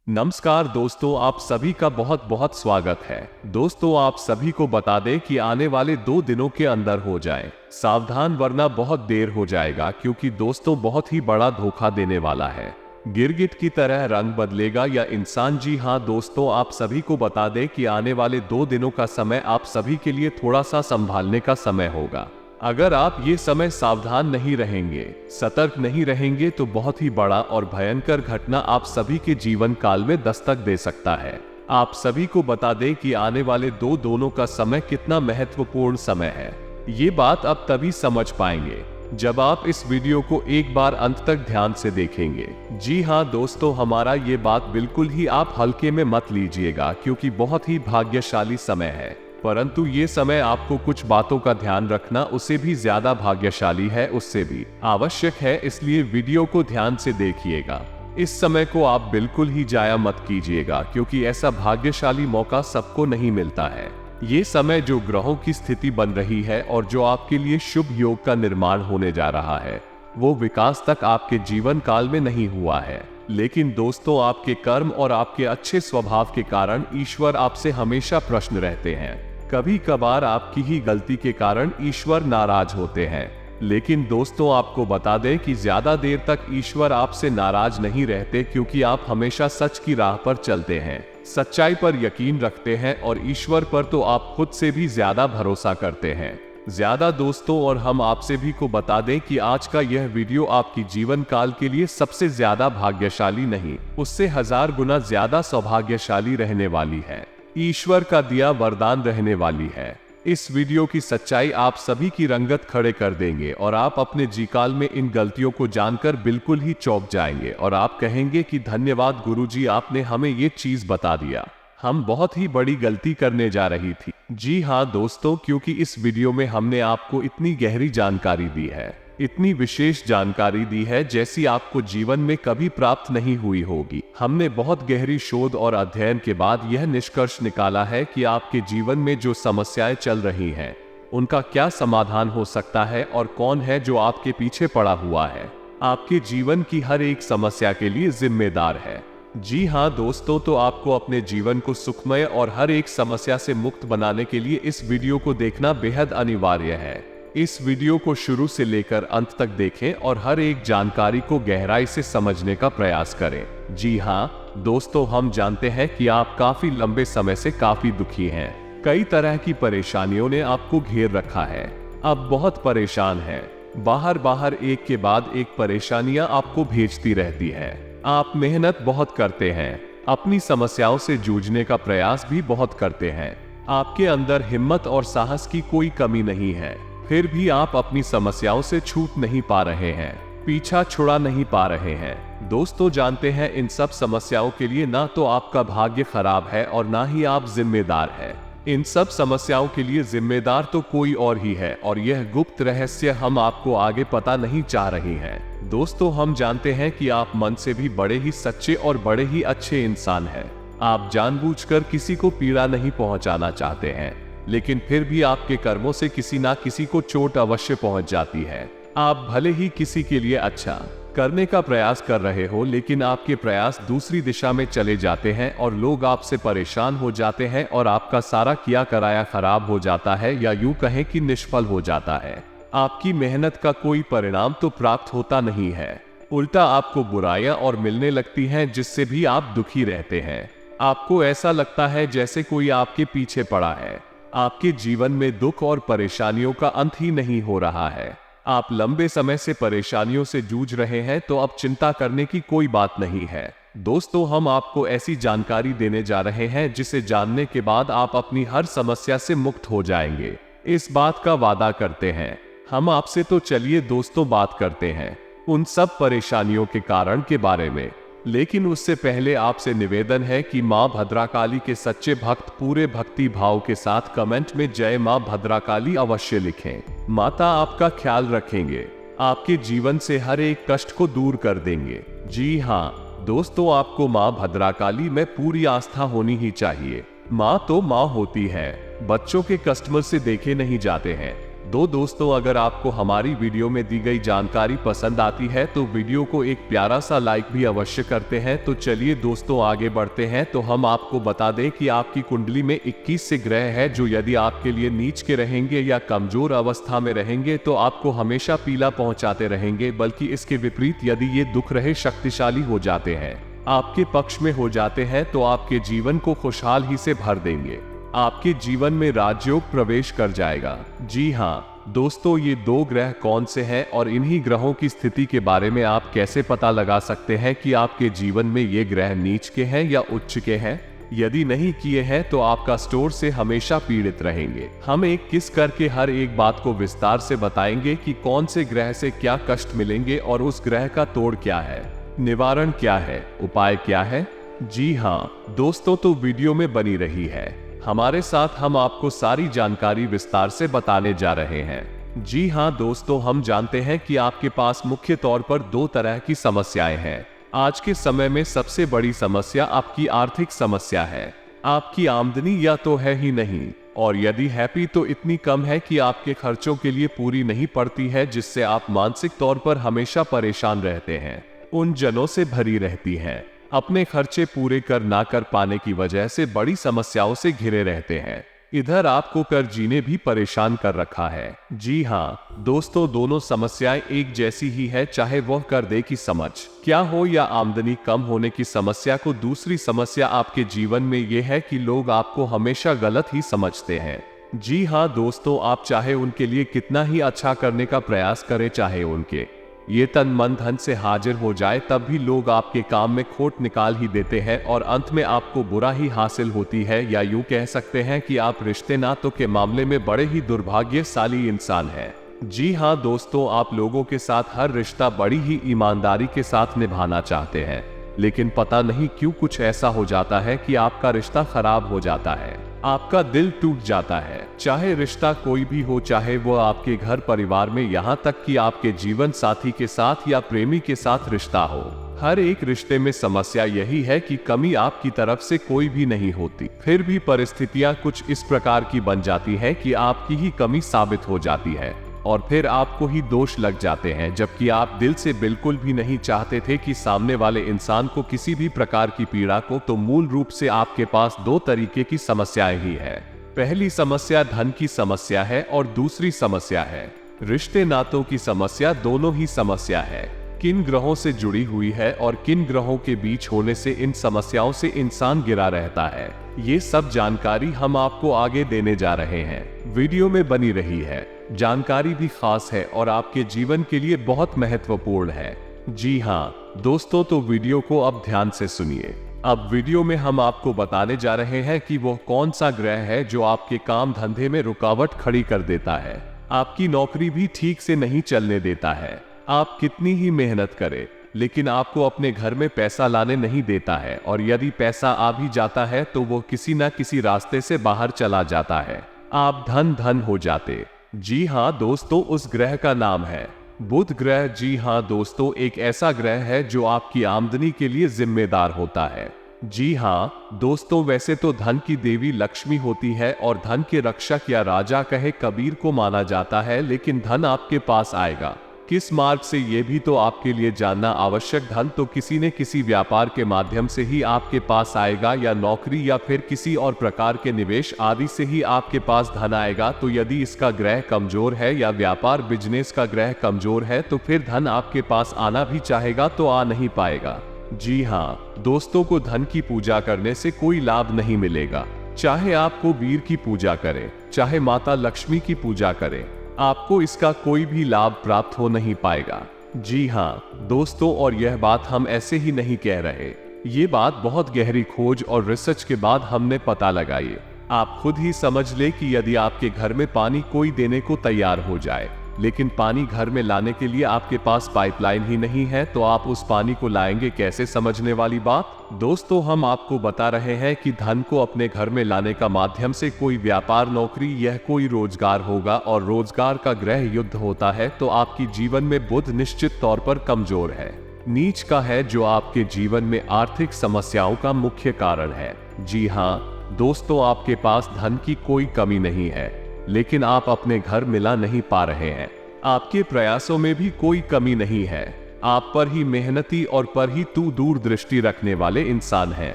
नमस्कार दोस्तों, आप सभी का बहुत बहुत स्वागत है। दोस्तों, आप सभी को बता दें कि आने वाले 2 दिनों के अंदर हो जाए सावधान, वरना बहुत देर हो जाएगा, क्योंकि दोस्तों बहुत ही बड़ा धोखा देने वाला है। गिरगिट की तरह रंग बदलेगा या इंसान। जी हाँ दोस्तों, आप सभी को बता दें कि आने वाले 2 दिनों का समय आप सभी के लिए थोड़ा सा संभालने का समय होगा। अगर आप ये समय सावधान नहीं रहेंगे, सतर्क नहीं रहेंगे, तो बहुत ही बड़ा और भयंकर घटना आप सभी के जीवन काल में दस्तक दे सकता है। आप सभी को बता दें कि आने वाले 2 दिनों का समय कितना महत्वपूर्ण समय है। ये बात आप तभी समझ पाएंगे जब आप इस वीडियो को एक बार अंत तक ध्यान से देखेंगे। जी हाँ दोस्तों, हमारा ये बात बिल्कुल ही आप हल्के में मत लीजिएगा, क्योंकि बहुत ही भाग्यशाली समय है। परंतु ये समय आपको कुछ बातों का ध्यान रखना उससे भी ज्यादा भाग्यशाली है, उससे भी आवश्यक है। इसलिए वीडियो को ध्यान से देखिएगा। इस समय को आप बिल्कुल ही जाया मत कीजिएगा, क्योंकि ऐसा भाग्यशाली मौका सबको नहीं मिलता है। ये समय जो ग्रहों की स्थिति बन रही है और जो आपके लिए शुभ योग का निर्माण होने जा रहा है, वो विकास तक आपके जीवन काल में नहीं हुआ है। लेकिन दोस्तों, आपके कर्म और आपके अच्छे स्वभाव के कारण ईश्वर आपसे हमेशा प्रसन्न रहते हैं। कभी कभार आपकी ही गलती के कारण ईश्वर नाराज होते हैं, लेकिन दोस्तों आपको बता दें कि ज्यादा देर तक ईश्वर आपसे नाराज नहीं रहते, क्योंकि आप हमेशा सच की राह पर चलते हैं, सच्चाई पर यकीन रखते हैं और ईश्वर पर तो आप खुद से भी ज्यादा भरोसा करते हैं। ज्यादा दोस्तों, और हम आपसे भी को बता दें कि आज का यह वीडियो आपकी जीवन काल के लिए सबसे ज्यादा भाग्यशाली नहीं, उससे 1000 गुना ज्यादा सौभाग्यशाली रहने वाली है। ईश्वर का दिया वरदान रहने वाली है। इस वीडियो की सच्चाई आप सभी की रंगत खड़े कर देंगे और आप अपने जीकाल में इन गलतियों को जानकर बिल्कुल ही चौंक जाएंगे और आप कहेंगे कि धन्यवाद गुरुजी, आपने हमें ये चीज बता दिया। हम बहुत ही बड़ी गलती करने जा रही थी। जी हाँ दोस्तों, क्योंकि इस वीडियो में हमने आपको इतनी गहरी जानकारी दी है, इतनी विशेष जानकारी दी है जैसी आपको जीवन में कभी प्राप्त नहीं हुई होगी। हमने बहुत गहरी शोध और अध्ययन के बाद यह निष्कर्ष निकाला है कि आपके जीवन में जो समस्याएं चल रही हैं, उनका क्या समाधान हो सकता है और कौन है जो आपके पीछे पड़ा हुआ है, आपके जीवन की हर एक समस्या के लिए जिम्मेदार है। जी हाँ दोस्तों, तो आपको अपने जीवन को सुखमय और हर एक समस्या से मुक्त बनाने के लिए इस वीडियो को देखना बेहद अनिवार्य है। इस वीडियो को शुरू से लेकर अंत तक देखें और हर एक जानकारी को गहराई से समझने का प्रयास करें। जी हाँ दोस्तों, हम जानते हैं कि आप काफी लंबे समय से काफी दुखी हैं। कई तरह की परेशानियों ने आपको घेर रखा है। अब बहुत परेशान हैं। बाहर एक के बाद एक परेशानियां आपको भेजती रहती है। आप मेहनत बहुत करते हैं, अपनी समस्याओं से जूझने का प्रयास भी बहुत करते हैं। आपके अंदर हिम्मत और साहस की कोई कमी नहीं है, फिर भी आप अपनी समस्याओं से छूट नहीं पा रहे हैं, पीछा छुड़ा नहीं पा रहे हैं। दोस्तों जानते हैं, इन सब समस्याओं के लिए ना तो आपका भाग्य खराब है और ना ही आप जिम्मेदार हैं। इन सब समस्याओं के लिए जिम्मेदार तो कोई और ही है, और यह गुप्त रहस्य हम आपको आगे पता नहीं चाह रही हैं। दोस्तों, हम जानते हैं कि आप मन से भी बड़े ही सच्चे और बड़े ही अच्छे इंसान हैं। आप जानबूझकर किसी को पीड़ा नहीं पहुंचाना चाहते हैं, लेकिन फिर भी आपके कर्मों से किसी ना किसी को चोट अवश्य पहुंच जाती है। आप भले ही किसी के लिए अच्छा करने का प्रयास कर रहे हो, लेकिन आपके प्रयास दूसरी दिशा में चले जाते हैं और लोग आपसे परेशान हो जाते हैं और आपका सारा किया कराया खराब हो जाता है, या यूं कहें कि निष्फल हो जाता है। आपकी मेहनत का कोई परिणाम तो प्राप्त होता नहीं है, उल्टा आपको बुराइयां और मिलने लगती हैं, जिससे भी आप दुखी रहते हैं। आपको ऐसा लगता है जैसे कोई आपके पीछे पड़ा है। आपके जीवन में दुख और परेशानियों का अंत ही नहीं हो रहा है। आप लंबे समय से परेशानियों से जूझ रहे हैं, तो अब चिंता करने की कोई बात नहीं है। दोस्तों, हम आपको ऐसी जानकारी देने जा रहे हैं जिसे जानने के बाद आप अपनी हर समस्या से मुक्त हो जाएंगे। इस बात का वादा करते हैं हम आपसे। तो चलिए दोस्तों, बात करते हैं उन सब परेशानियों के कारण के बारे में। लेकिन उससे पहले आपसे निवेदन है कि मां भद्राकाली के सच्चे भक्त पूरे भक्ति भाव के साथ कमेंट में जय मां भद्राकाली अवश्य लिखें। माता आपका ख्याल रखेंगे, आपके जीवन से हर एक कष्ट को दूर कर देंगे। जी हाँ दोस्तों, आपको मां भद्राकाली में पूरी आस्था होनी ही चाहिए। मां तो मां होती है, बच्चों के कस्टमर से देखे नहीं जाते हैं। दोस्तों, अगर आपको हमारी वीडियो में दी गई जानकारी पसंद आती है तो वीडियो को एक प्यारा सा लाइक भी अवश्य करते हैं। तो चलिए दोस्तों आगे बढ़ते हैं। तो हम आपको बता दें कि आपकी कुंडली में 21 से ग्रह है जो यदि आपके लिए नीच के रहेंगे या कमजोर अवस्था में रहेंगे तो आपको हमेशा पीला पहुंचाते रहेंगे, बल्कि इसके विपरीत यदि ये दुख रहे शक्तिशाली हो जाते हैं, आपके पक्ष में हो जाते हैं तो आपके जीवन को खुशहाल ही से भर देंगे। आपके जीवन में राजयोग प्रवेश कर जाएगा। जी हाँ दोस्तों, ये 2 ग्रह कौन से हैं और इन्हीं ग्रहों की स्थिति के बारे में आप कैसे पता लगा सकते हैं कि आपके जीवन में ये ग्रह नीच के हैं या उच्च के हैं? यदि नहीं किए हैं तो आपका स्टोर से हमेशा पीड़ित रहेंगे। हम एक किस करके हर एक बात को विस्तार से बताएंगे कि कौन से ग्रह से क्या कष्ट मिलेंगे और उस ग्रह का तोड़ क्या है, निवारण क्या है, उपाय क्या है। जी हाँ दोस्तों, तो वीडियो में बनी रही है हमारे साथ, हम आपको सारी जानकारी विस्तार से बताने जा रहे हैं। जी हाँ दोस्तों, हम जानते हैं कि आपके पास मुख्य तौर पर 2 तरह की समस्याएं हैं। आज के समय में सबसे बड़ी समस्या आपकी आर्थिक समस्या है। आपकी आमदनी या तो है ही नहीं, और यदि है भी तो इतनी कम है कि आपके खर्चों के लिए पूरी नहीं पड़ती है, जिससे आप मानसिक तौर पर हमेशा परेशान रहते हैं, उन जनों से भरी रहती हैं, अपने खर्चे पूरे ना कर पाने की वजह से बड़ी समस्याओं से घिरे रहते हैं। इधर आपको कर जीने भी परेशान कर रखा है। जी हाँ दोस्तों, दोनों समस्याएं एक जैसी ही है, चाहे वह कर दे की समझ क्या हो या आमदनी कम होने की समस्या को। दूसरी समस्या आपके जीवन में यह है कि लोग आपको हमेशा गलत ही समझते हैं। जी हाँ दोस्तों, आप चाहे उनके लिए कितना ही अच्छा करने का प्रयास करें, चाहे उनके ये तन मन धन से हाजिर हो जाए, तब भी लोग आपके काम में खोट निकाल ही देते हैं और अंत में आपको बुरा ही हासिल होती है। या यूं कह सकते हैं कि आप रिश्ते नातों के मामले में बड़े ही दुर्भाग्यशाली इंसान हैं। जी हाँ दोस्तों, आप लोगों के साथ हर रिश्ता बड़ी ही ईमानदारी के साथ निभाना चाहते हैं, लेकिन पता नहीं क्यों कुछ ऐसा हो जाता है कि आपका रिश्ता खराब हो जाता है, आपका दिल टूट जाता है। चाहे रिश्ता कोई भी हो, चाहे वो आपके घर परिवार में, यहाँ तक कि आपके जीवन साथी के साथ या प्रेमी के साथ रिश्ता हो, हर एक रिश्ते में समस्या यही है कि कमी आपकी तरफ से कोई भी नहीं होती, फिर भी परिस्थितियां कुछ इस प्रकार की बन जाती है कि आपकी ही कमी साबित हो जाती है और फिर आपको ही दोष लग जाते हैं, जबकि आप दिल से बिल्कुल भी नहीं चाहते थे कि सामने वाले इंसान को किसी भी प्रकार की पीड़ा को। तो मूल रूप से आपके पास 2 तरीके की समस्याएं ही है। पहली समस्या धन की समस्या है और दूसरी समस्या है रिश्ते नातों की समस्या। दोनों ही समस्या है किन ग्रहों से जुड़ी हुई है और किन ग्रहों के बीच होने से इन समस्याओं से इंसान घिरा रहता है, ये सब जानकारी हम आपको आगे देने जा रहे हैं। वीडियो में बनी रही है, जानकारी भी खास है और आपके जीवन के लिए बहुत महत्वपूर्ण है। जी हाँ दोस्तों, तो वीडियो को अब ध्यान से सुनिए। अब वीडियो में हम आपको बताने जा रहे हैं कि वो कौन सा ग्रह है जो आपके काम धंधे में रुकावट खड़ी कर देता है, आपकी नौकरी भी ठीक से नहीं चलने देता है। आप कितनी ही मेहनत करें लेकिन आपको अपने घर में पैसा लाने नहीं देता है, और यदि पैसा आ भी जाता है तो वो किसी न किसी रास्ते से बाहर चला जाता है। आप धन हो जाते। जी हाँ दोस्तों, उस ग्रह का नाम है बुध ग्रह। जी हाँ दोस्तों, एक ऐसा ग्रह है जो आपकी आमदनी के लिए जिम्मेदार होता है। जी हाँ दोस्तों, वैसे तो धन की देवी लक्ष्मी होती है और धन के रक्षक या राजा कहे कबीर को माना जाता है, लेकिन धन आपके पास आएगा किस मार्ग से ये भी तो आपके लिए जानना आवश्यक। धन तो किसी न किसी व्यापार के माध्यम से ही आपके पास आएगा, या नौकरी या फिर किसी और प्रकार के निवेश आदि से ही आपके पास धन आएगा। तो यदि इसका ग्रह कमजोर है या व्यापार बिजनेस का ग्रह कमजोर है तो फिर धन आपके पास आना भी चाहेगा तो आ नहीं पाएगा। जी हाँ दोस्तों, को धन की पूजा करने से कोई लाभ नहीं मिलेगा। चाहे आपको वीर की पूजा करें, चाहे माता लक्ष्मी की पूजा करें, आपको इसका कोई भी लाभ प्राप्त हो नहीं पाएगा। जी हाँ दोस्तों, और यह बात हम ऐसे ही नहीं कह रहे, ये बात बहुत गहरी खोज और रिसर्च के बाद हमने पता लगाई। आप खुद ही समझ ले कि यदि आपके घर में पानी कोई देने को तैयार हो जाए, लेकिन पानी घर में लाने के लिए आपके पास पाइपलाइन ही नहीं है, तो आप उस पानी को लाएंगे कैसे? समझने वाली बात। दोस्तों, हम आपको बता रहे हैं कि धन को अपने घर में लाने का माध्यम से कोई व्यापार, नौकरी, यह कोई रोजगार होगा, और रोजगार का ग्रह युद्ध होता है तो आपकी जीवन में बुध निश्चित तौर पर कमजोर है, नीच का है, जो आपके जीवन में आर्थिक समस्याओं का मुख्य कारण है। जी हाँ दोस्तों, आपके पास धन की कोई कमी नहीं है, लेकिन आप अपने घर मिला नहीं पा रहे हैं। आपके प्रयासों में भी कोई कमी नहीं है। आप पर ही मेहनती और पर ही तू दूरदृष्टि रखने वाले इंसान हैं।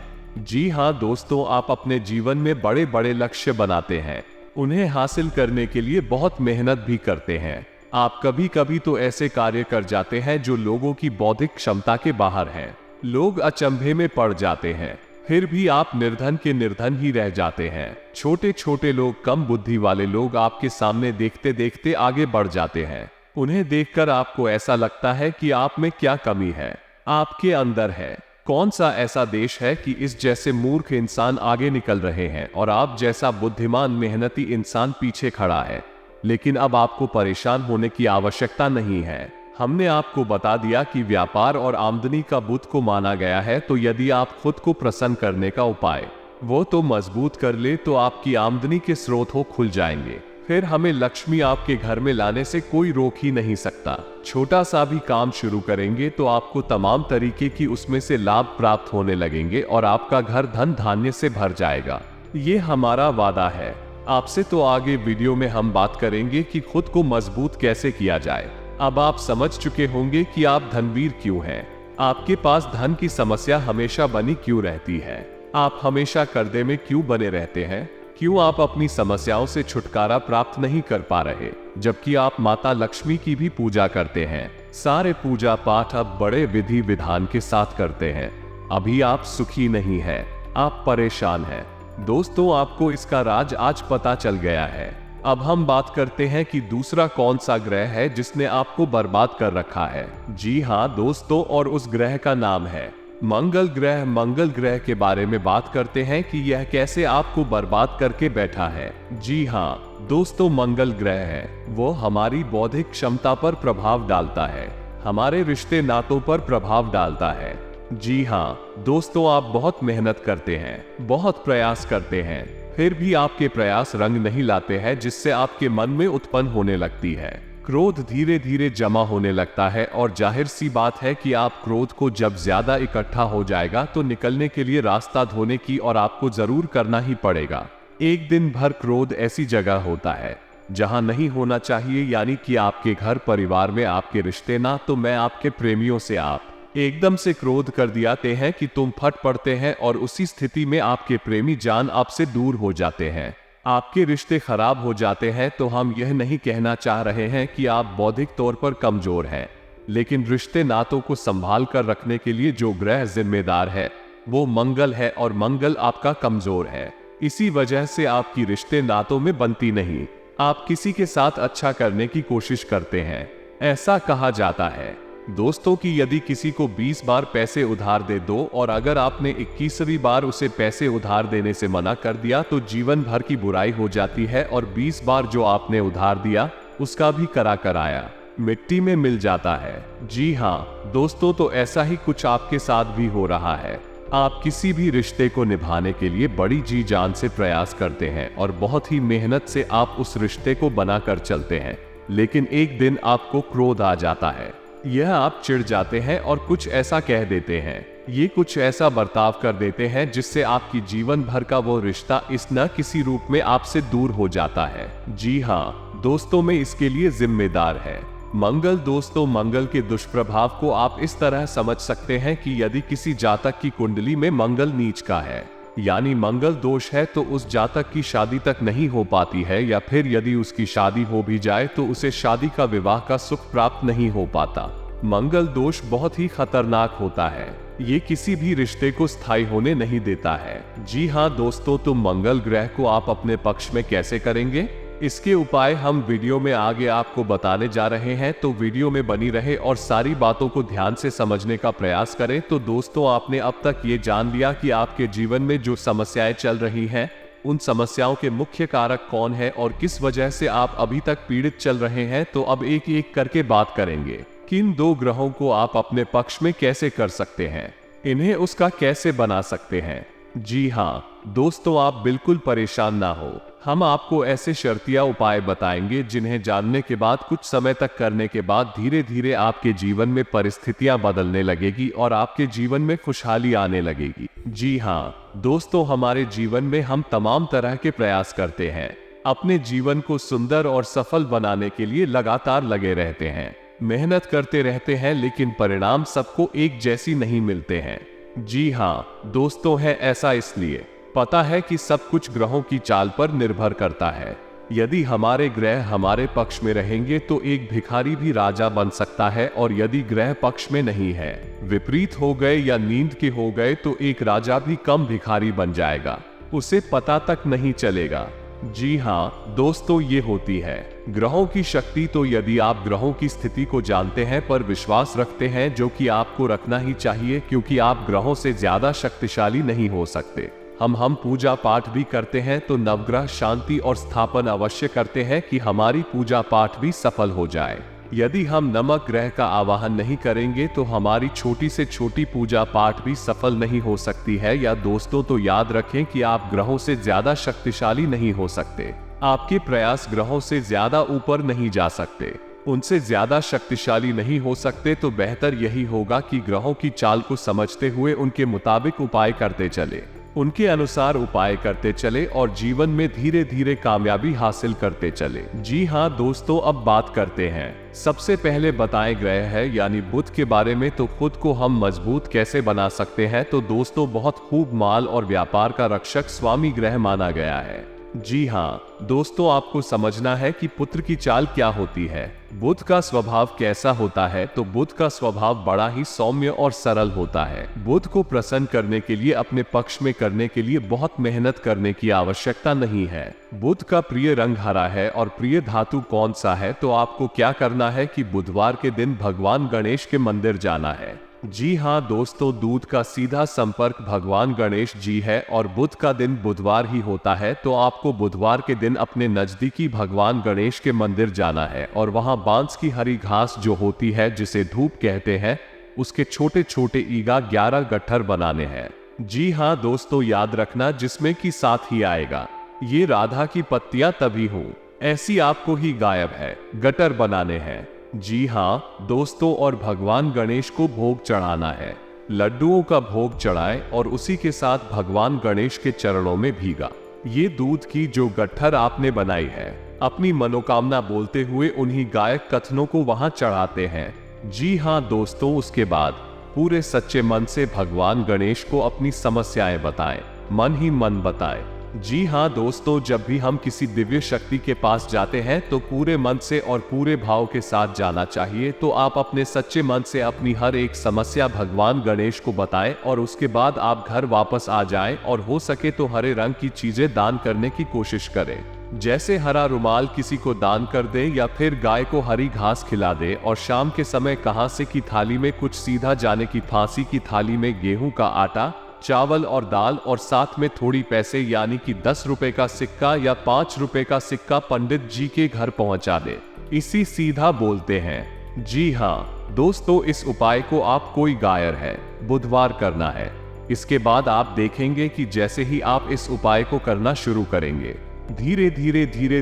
जी हाँ दोस्तों, आप अपने जीवन में बड़े बड़े लक्ष्य बनाते हैं। उन्हें हासिल करने के लिए बहुत मेहनत भी करते हैं। आप कभी कभी तो ऐसे कार्य कर जाते हैं जो लोगों की बौद्धिक क्षमता के बाहर हैं। लोग अचंभे में पड़ जाते हैं, फिर भी आप निर्धन के निर्धन ही रह जाते हैं। छोटे छोटे लोग, कम बुद्धि वाले लोग आपके सामने देखते देखते आगे बढ़ जाते हैं। उन्हें देखकर आपको ऐसा लगता है कि आप में क्या कमी है, आपके अंदर है। कौन सा ऐसा देश है कि इस जैसे मूर्ख इंसान आगे निकल रहे हैं और आप जैसा बुद्धिमान मेहनती इंसान पीछे खड़ा है। लेकिन अब आपको परेशान होने की आवश्यकता नहीं है। हमने आपको बता दिया कि व्यापार और आमदनी का बुत को माना गया है, तो यदि आप खुद को प्रसन्न करने का उपाय वो तो मजबूत कर ले तो आपकी आमदनी के स्रोत हो खुल जाएंगे। फिर हमें लक्ष्मी आपके घर में लाने से कोई रोक ही नहीं सकता। छोटा सा भी काम शुरू करेंगे तो आपको तमाम तरीके की उसमें से लाभ प्राप्त होने लगेंगे और आपका घर धन धान्य से भर जाएगा। ये हमारा वादा है। आपसे तो आगे वीडियो में हम बात करेंगे कि खुद को मजबूत कैसे किया जाए। अब आप समझ चुके होंगे कि आप धनवीर क्यों हैं। आपके पास धन की समस्या हमेशा बनी क्यों रहती है। आप हमेशा कर्जे में क्यों बने रहते हैं। क्यों आप अपनी समस्याओं से छुटकारा प्राप्त नहीं कर पा रहे, जबकि आप माता लक्ष्मी की भी पूजा करते हैं। सारे पूजा पाठ अब बड़े विधि विधान के साथ करते हैं, अभी आप सुखी नहीं हैं, आप परेशान हैं। दोस्तों, आपको इसका राज आज पता चल गया है। अब हम बात करते हैं कि दूसरा कौन सा ग्रह है जिसने आपको बर्बाद कर रखा है। जी हाँ दोस्तों, और उस ग्रह का नाम है मंगल ग्रह। मंगल ग्रह के बारे में बात करते हैं कि यह कैसे आपको बर्बाद करके बैठा है। जी हाँ दोस्तों, मंगल ग्रह है वो हमारी बौद्धिक क्षमता पर प्रभाव डालता है, हमारे रिश्ते नातों पर प्रभाव डालता है। जी हाँ दोस्तों, आप बहुत मेहनत करते हैं, बहुत प्रयास करते हैं, फिर भी आपके प्रयास रंग नहीं लाते हैं, जिससे आपके मन में उत्पन्न होने लगती है क्रोध। धीरे धीरे जमा होने लगता है और जाहिर सी बात है कि आप क्रोध को जब ज्यादा इकट्ठा हो जाएगा तो निकलने के लिए रास्ता धोने की और आपको जरूर करना ही पड़ेगा। एक दिन भर क्रोध ऐसी जगह होता है जहां नहीं होना चाहिए, यानी कि आपके घर परिवार में, आपके रिश्ते ना तो मैं आपके प्रेमियों से आप एकदम से क्रोध कर दियाते हैं कि तुम फट पड़ते हैं और उसी स्थिति में आपके प्रेमी जान आपसे दूर हो जाते हैं, आपके रिश्ते खराब हो जाते हैं। तो हम यह नहीं कहना चाह रहे हैं कि आप बौद्धिक तौर पर कमजोर हैं, लेकिन रिश्ते नातों को संभाल कर रखने के लिए जो ग्रह जिम्मेदार है वो मंगल है और मंगल आपका कमजोर है। इसी वजह से आपकी रिश्ते नातों में बनती नहीं। आप किसी के साथ अच्छा करने की कोशिश करते हैं। ऐसा कहा जाता है दोस्तों कि यदि किसी को 20 बार पैसे उधार दे दो और अगर आपने 21वीं बार उसे पैसे उधार देने से मना कर दिया तो जीवन भर की बुराई हो जाती है और 20 बार जो आपने उधार दिया उसका भी करा कराया मिट्टी में मिल जाता है। जी हाँ दोस्तों, तो ऐसा ही कुछ आपके साथ भी हो रहा है। आप किसी भी रिश्ते को निभाने के लिए बड़ी जी जान से प्रयास करते हैं और बहुत ही मेहनत से आप उस रिश्ते को बनाकर चलते हैं, लेकिन एक दिन आपको क्रोध आ जाता है। यह आप चिढ़ जाते हैं और कुछ ऐसा कह देते हैं, ये कुछ ऐसा बर्ताव कर देते हैं जिससे आपकी जीवन भर का वो रिश्ता इस न किसी रूप में आपसे दूर हो जाता है। जी हाँ दोस्तों, में इसके लिए जिम्मेदार है मंगल। दोस्तों, मंगल के दुष्प्रभाव को आप इस तरह समझ सकते हैं कि यदि किसी जातक की कुंडली में मंगल नीच का है, यानी मंगल दोष है, तो उस जातक की शादी तक नहीं हो पाती है, या फिर यदि उसकी शादी हो भी जाए तो उसे शादी का विवाह का सुख प्राप्त नहीं हो पाता। मंगल दोष बहुत ही खतरनाक होता है, ये किसी भी रिश्ते को स्थायी होने नहीं देता है। जी हाँ दोस्तों, तो मंगल ग्रह को आप अपने पक्ष में कैसे करेंगे, इसके उपाय हम वीडियो में आगे आपको बताने जा रहे हैं, तो वीडियो में बनी रहे और सारी बातों को ध्यान से समझने का प्रयास करें। तो दोस्तों, आपने अब तक ये जान लिया कि आपके जीवन में जो समस्याएं चल रही हैं उन समस्याओं के मुख्य कारक कौन है और किस वजह से आप अभी तक पीड़ित चल रहे हैं। तो अब एक एक करके बात करेंगे। किन दो ग्रहों को आप अपने पक्ष में कैसे कर सकते हैं, इन्हें उसका कैसे बना सकते हैं। जी हाँ दोस्तों, आप बिल्कुल परेशान ना हो, हम आपको ऐसे शर्तिया उपाय बताएंगे जिन्हें जानने के बाद कुछ समय तक करने के बाद धीरे धीरे आपके जीवन में परिस्थितियां बदलने लगेगी और आपके जीवन में खुशहाली आने लगेगी। जी हाँ दोस्तों, हमारे जीवन में हम तमाम तरह के प्रयास करते हैं, अपने जीवन को सुंदर और सफल बनाने के लिए लगातार लगे रहते हैं, मेहनत करते रहते हैं, लेकिन परिणाम सबको एक जैसी नहीं मिलते हैं। जी हाँ दोस्तों, है ऐसा इसलिए पता है कि सब कुछ ग्रहों की चाल पर निर्भर करता है। यदि हमारे ग्रह हमारे पक्ष में रहेंगे तो एक भिखारी भी राजा बन सकता है, और यदि ग्रह पक्ष में नहीं है, विपरीत हो गए या नींद के हो गए, तो एक राजा भी कम भिखारी बन जाएगा, उसे पता तक नहीं चलेगा। जी हाँ दोस्तों, ये होती है ग्रहों की शक्ति। तो यदि आप ग्रहों की स्थिति को जानते हैं पर विश्वास रखते हैं, जो कि आपको रखना ही चाहिए, क्योंकि आप ग्रहों से ज्यादा शक्तिशाली नहीं हो सकते। हम पूजा पाठ भी करते हैं तो नवग्रह शांति और स्थापन अवश्य करते हैं कि हमारी पूजा पाठ भी सफल हो जाए। यदि हम नमक ग्रह का आवाहन नहीं करेंगे तो हमारी छोटी से छोटी पूजा पाठ भी सफल नहीं हो सकती है। या दोस्तों, तो याद रखें कि आप ग्रहों से ज्यादा शक्तिशाली नहीं हो सकते। आपके प्रयास ग्रहों से ज्यादा ऊपर नहीं जा सकते, उनसे ज्यादा शक्तिशाली नहीं हो सकते। तो बेहतर यही होगा कि ग्रहों की चाल को समझते हुए उनके मुताबिक उपाय करते चले, उनके अनुसार उपाय करते चले और जीवन में धीरे धीरे कामयाबी हासिल करते चले। जी हाँ दोस्तों, अब बात करते हैं सबसे पहले बताए ग्रह है यानी बुध के बारे में। तो खुद को हम मजबूत कैसे बना सकते हैं? तो दोस्तों, बहुत खूब माल और व्यापार का रक्षक स्वामी ग्रह माना गया है। जी हाँ दोस्तों, आपको समझना है कि पुत्र की चाल क्या होती है, बुध का स्वभाव कैसा होता है। तो बुध का स्वभाव बड़ा ही सौम्य और सरल होता है। बुध को प्रसन्न करने के लिए, अपने पक्ष में करने के लिए बहुत मेहनत करने की आवश्यकता नहीं है। बुध का प्रिय रंग हरा है और प्रिय धातु कौन सा है? तो आपको क्या करना है कि बुधवार के दिन भगवान गणेश के मंदिर जाना है। जी हाँ दोस्तों, दूध का सीधा संपर्क भगवान गणेश जी है और बुध का दिन बुधवार ही होता है। तो आपको बुधवार के दिन अपने नजदीकी भगवान गणेश के मंदिर जाना है और वहाँ बांस की हरी घास जो होती है, जिसे धूप कहते हैं, उसके छोटे छोटे ईगा 11 गट्ठर बनाने हैं। जी हाँ दोस्तों, याद रखना जिसमें कि साथ ही आएगा ये राधा की पत्तियां तभी हो, ऐसी आपको ही गायब है, गटर बनाने हैं। जी हाँ दोस्तों, और भगवान गणेश को भोग चढ़ाना है। लड्डुओं का भोग चढ़ाए और उसी के साथ भगवान गणेश के चरणों में भीगा ये दूध की जो गट्ठर आपने बनाई है, अपनी मनोकामना बोलते हुए उन्हीं गायक कथनों को वहां चढ़ाते हैं। जी हाँ दोस्तों, उसके बाद पूरे सच्चे मन से भगवान गणेश को अपनी समस्याएं बताएं, मन ही मन बताएं। जी हाँ दोस्तों, जब भी हम किसी दिव्य शक्ति के पास जाते हैं तो पूरे मन से और पूरे भाव के साथ जाना चाहिए। तो आप अपने सच्चे मन से अपनी हर एक समस्या भगवान गणेश को बताएं और उसके बाद आप घर वापस आ जाएं और हो सके तो हरे रंग की चीजें दान करने की कोशिश करें, जैसे हरा रुमाल किसी को दान कर दे या फिर गाय को हरी घास खिला दे। और शाम के समय कहां से की थाली में कुछ सीधा जाने की फांसी की थाली में गेहूं का आटा, चावल और दाल और साथ में थोड़ी पैसे यानी कि 10 रुपए का सिक्का या 5 रुपए का सिक्का पंडित जी के घर पहुंचा दे, इसी सीधा बोलते हैं। जी हाँ दोस्तों, इस उपाय को आप कोई गायर है बुधवार करना है। इसके बाद आप देखेंगे कि जैसे ही आप इस उपाय को करना शुरू करेंगे, धीरे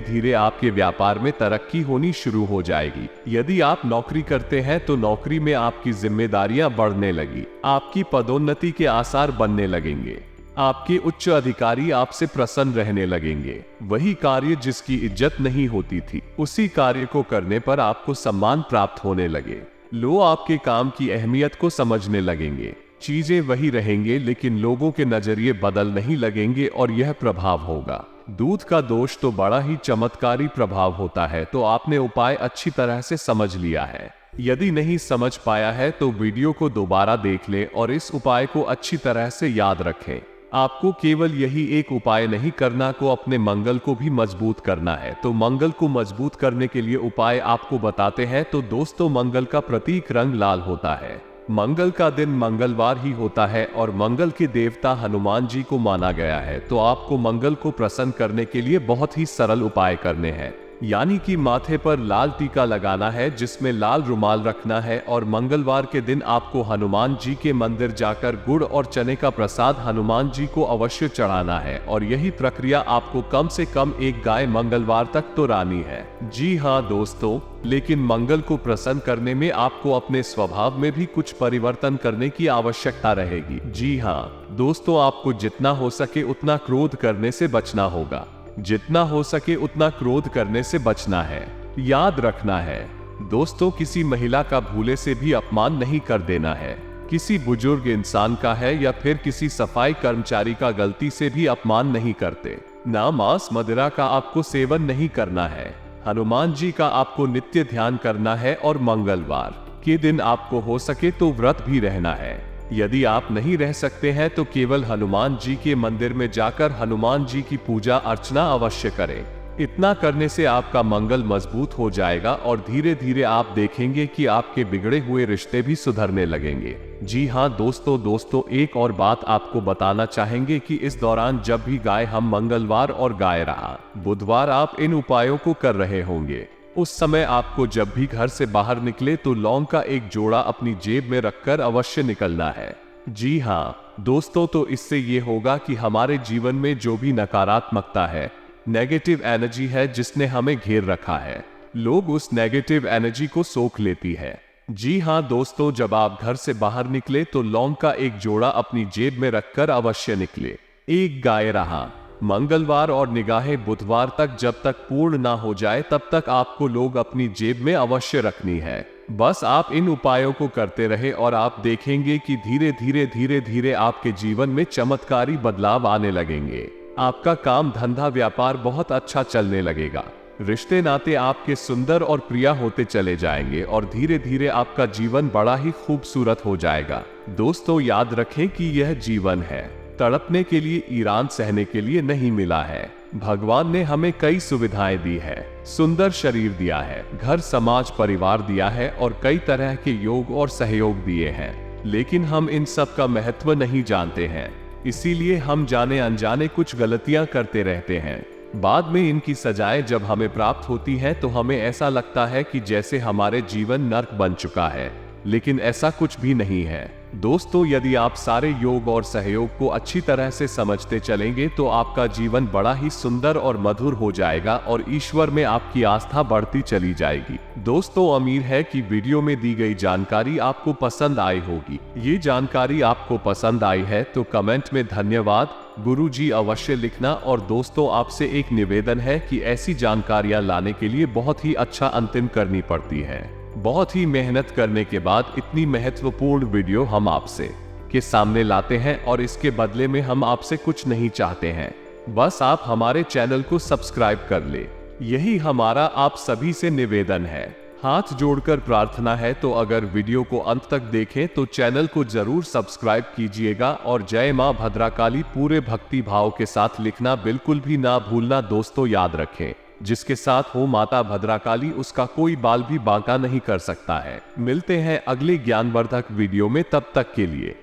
धीरे आपके व्यापार में तरक्की होनी शुरू हो जाएगी। यदि आप नौकरी करते हैं तो नौकरी में आपकी जिम्मेदारियां बढ़ने लगी, आपकी पदोन्नति के आसार बनने लगेंगे, आपके उच्च अधिकारी आपसे प्रसन्न रहने लगेंगे। वही कार्य जिसकी इज्जत नहीं होती थी, उसी कार्य को करने पर आपको सम्मान प्राप्त होने लगे। लोग आपके काम की अहमियत को समझने लगेंगे। चीजें वही रहेंगे लेकिन लोगों के नजरिए बदल नहीं लगेंगे और यह प्रभाव होगा। दूध का दोष तो बड़ा ही चमत्कारी प्रभाव होता है। तो आपने उपाय अच्छी तरह से समझ लिया है। यदि नहीं समझ पाया है तो वीडियो को दोबारा देख लें और इस उपाय को अच्छी तरह से याद रखें। आपको केवल यही एक उपाय नहीं करना, को अपने मंगल को भी मजबूत करना है। तो मंगल को मजबूत करने के लिए उपाय आपको बताते हैं। तो दोस्तों, मंगल का प्रतीक रंग लाल होता है। मंगल का दिन मंगलवार ही होता है और मंगल के देवता हनुमान जी को माना गया है। तो आपको मंगल को प्रसन्न करने के लिए बहुत ही सरल उपाय करने हैं, यानी कि माथे पर लाल टीका लगाना है जिसमें लाल रुमाल रखना है और मंगलवार के दिन आपको हनुमान जी के मंदिर जाकर गुड़ और चने का प्रसाद हनुमान जी को अवश्य चढ़ाना है। और यही प्रक्रिया आपको कम से कम एक गाय मंगलवार तक तो रानी है। जी हाँ दोस्तों, लेकिन मंगल को प्रसन्न करने में आपको अपने स्वभाव में भी कुछ परिवर्तन करने की आवश्यकता रहेगी। जी हाँ दोस्तों, आपको जितना हो सके उतना क्रोध करने से बचना होगा। जितना हो सके उतना क्रोध करने से बचना है। याद रखना है दोस्तों, किसी महिला का भूले से भी अपमान नहीं कर देना है। किसी बुजुर्ग इंसान का है या फिर किसी सफाई कर्मचारी का गलती से भी अपमान नहीं करते। ना मांस मदिरा का आपको सेवन नहीं करना है। हनुमान जी का आपको नित्य ध्यान करना है और मंगलवार के दिन आपको हो सके तो व्रत भी रहना है। यदि आप नहीं रह सकते हैं तो केवल हनुमान जी के मंदिर में जाकर हनुमान जी की पूजा अर्चना अवश्य करें। इतना करने से आपका मंगल मजबूत हो जाएगा और धीरे धीरे आप देखेंगे कि आपके बिगड़े हुए रिश्ते भी सुधरने लगेंगे। जी हाँ दोस्तों, एक और बात आपको बताना चाहेंगे कि इस दौरान जब भी गाय हम मंगलवार और गाय रहा बुधवार आप इन उपायों को कर रहे होंगे, उस समय आपको जब भी घर से बाहर निकले तो लौंग का एक जोड़ा अपनी जेब में रखकर अवश्य निकलना है। जी हाँ दोस्तों, तो इससे ये होगा कि हमारे जीवन में जो भी नकारात्मकता है, नेगेटिव एनर्जी है जिसने हमें घेर रखा है, लोग उस नेगेटिव एनर्जी को सोख लेती है। जी हाँ दोस्तों, जब आप घर से बाहर निकले तो लौंग का एक जोड़ा अपनी जेब में रखकर अवश्य निकले। एक गाय रहा मंगलवार और निगाहें बुधवार तक जब तक पूर्ण ना हो जाए तब तक आपको लोग अपनी जेब में अवश्य रखनी है। बस आप इन उपायों को करते रहे और आप देखेंगे कि धीरे धीरे आपके जीवन में चमत्कारी बदलाव आने लगेंगे। आपका काम धंधा व्यापार बहुत अच्छा चलने लगेगा। रिश्ते नाते आपके सुंदर और प्रिय होते चले जाएंगे और धीरे धीरे आपका जीवन बड़ा ही खूबसूरत हो जाएगा। दोस्तों याद रखें कि यह जीवन है, तड़पने के लिए, ईरान सहने के लिए नहीं मिला है। भगवान ने हमें कई सुविधाएं दी है, सुंदर शरीर दिया है, घर समाज परिवार दिया है और कई तरह के योग और सहयोग दिए हैं, लेकिन हम इन सब का महत्व नहीं जानते हैं। इसीलिए हम जाने अनजाने कुछ गलतियां करते रहते हैं। बाद में इनकी सजाएं जब हमें प्राप्त होती हैं तो हमें ऐसा लगता है कि जैसे हमारे जीवन नर्क बन चुका है, लेकिन ऐसा कुछ भी नहीं है। दोस्तों यदि आप सारे योग और सहयोग को अच्छी तरह से समझते चलेंगे तो आपका जीवन बड़ा ही सुंदर और मधुर हो जाएगा और ईश्वर में आपकी आस्था बढ़ती चली जाएगी। दोस्तों उम्मीद है कि वीडियो में दी गई जानकारी आपको पसंद आई होगी। ये जानकारी आपको पसंद आई है तो कमेंट में धन्यवाद गुरुजी अवश्य लिखना। और दोस्तों आपसे एक निवेदन है कि ऐसी जानकारियां लाने के लिए बहुत ही अच्छा अंतिम करनी पड़ती है। बहुत ही मेहनत करने के बाद इतनी महत्वपूर्ण वीडियो हम आपसे के सामने लाते हैं और इसके बदले में हम आपसे कुछ नहीं चाहते हैं, बस आप हमारे चैनल को सब्सक्राइब कर ले। यही हमारा आप सभी से निवेदन है। हाथ जोड़कर प्रार्थना है तो अगर वीडियो को अंत तक देखें तो चैनल को जरूर सब्सक्राइब कीजिएगा और जय मां भद्रकाली पूरे भक्ति भाव के साथ लिखना बिल्कुल भी ना भूलना। दोस्तों याद रखें, जिसके साथ हो माता भद्रकाली उसका कोई बाल भी बांका नहीं कर सकता है। मिलते हैं अगले ज्ञानवर्धक वीडियो में, तब तक के लिए